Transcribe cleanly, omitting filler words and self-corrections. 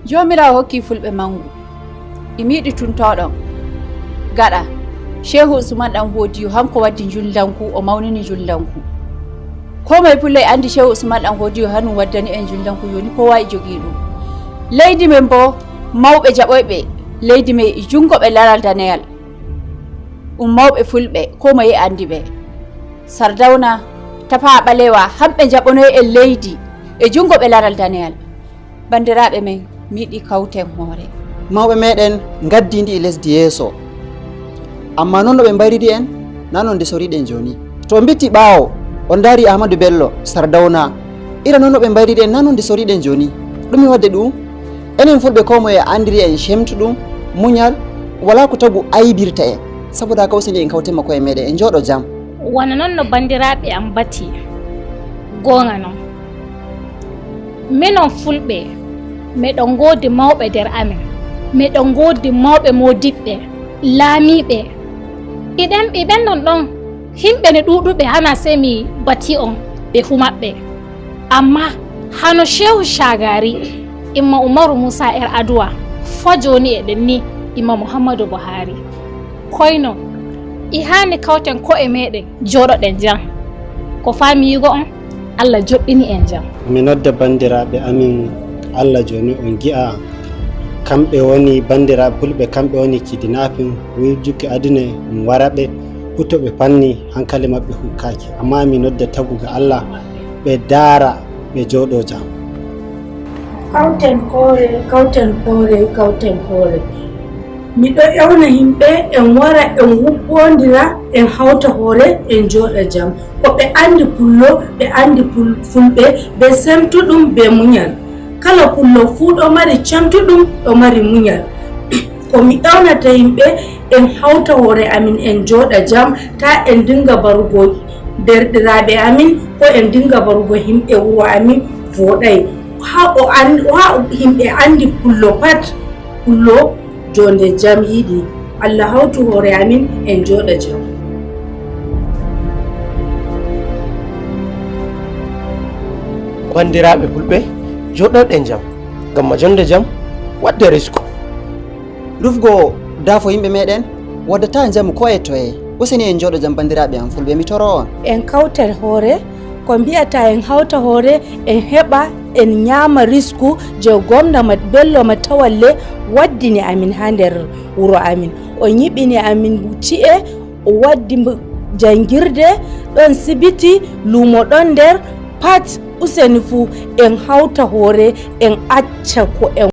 jomirawo hokki fulɓe mangu imiɗi tuntoɗon gaɗa Shehu Usman Dan Hodiyo hanko waddi juldanku o mawnini juldanku ko moye pulle andi Shehu Usman Dan Hodiyo hanum waddani en juldanku yoni kowa e jogii ɗum leydi men bo mawɓe jaɓoyɓe leydi men e jungoɓe laral daneyal mawɓe fulɓe ko moye andi ɓe Sardawna Tafawa Balewa hamɓe jaɓonoy en leydi e jungoɓe laral daneyal bandiraɓe men miɗi kawten hoore mawɓe meɗen gaddidi e lesdi yeeso amma noon no ɓe mbayridi en na noon nde soriɗen joni to on bitti ɓaawo on daari Ahmadou Bello Sardawna ira noon no ɓe mbayridi en na noon nde soriɗen joni ɗumi wadde ɗum enen fulɓe ko moye andiri en shemtuɗum muñal wala ko tagu aybirta en saboda haka useni en kawtenma koye meɗen en jooɗo jaam wona noon no bandiraɓe am bati gonga noon minon fulɓe miɗon godi mawɓe nder amen miɗon godi mawɓe modiɓɓe laamiɓe iɓen non ɗon himɓe ne ɗuɗuɓe hana sey mi bati on ɓe humaɓɓe amma hano Shehu Shagari imma Umaru Musa Aduwa fo joni eɗen ni imma Muhammadu Buhari koyno i hani kawten ko e meɗen joɗoɗen jam ko fami yigo on Allah joɗɗini en jam mi nodda bandiraɓe amin Allah joni on gi'a kamɓe woni bandiraɓe fulɓe kamɓe woni kidnapping wirjuki aduna ɗum waraɓe hutoɓe panni hankali mabɓe hukkaki amma mi nodda taguga Allah ɓe daara ɓe jooɗo jam kawten hoore miɗo ƴewna yimɓe en wara en huɓɓodira en hawta hoore en jooɗa jam ko ɓe andi pullo ɓe andi fulɓe ɓe semtuɗum ɓe muñal kala pullo fuu ɗo mari camtuɗum ɗo mari muñal ko mi ƴewnata yimɓe en hawta hoore amin en jooɗa jam ta en dinga barugo derɗiraɓe amin ko en dinga barugo himɓe wuro amin voɗay ha yimɓe andi pullo pat pullo jonde jam yiɗi Allah hawtu hoore amin en jooɗa jam bandiraɓe fulɓe joɗoɗen jam ngam jonde jam wadde risku rufgo dafo yimɓe meɗen waddata jamu ko e toye useni en jooɗo jam bandiraɓe am fulɓe mi toro on en kawtal hoore ko mbiyata en hawta hoore en heɓa en ñaama risku je gomna Bello Matawalle waddini amin ha nder wuro amin o ñiɓini amin ci'e o waddi jangirde ɗon sibiti lumo ɗon nder pat useni fu en hawta hoore en acca ko en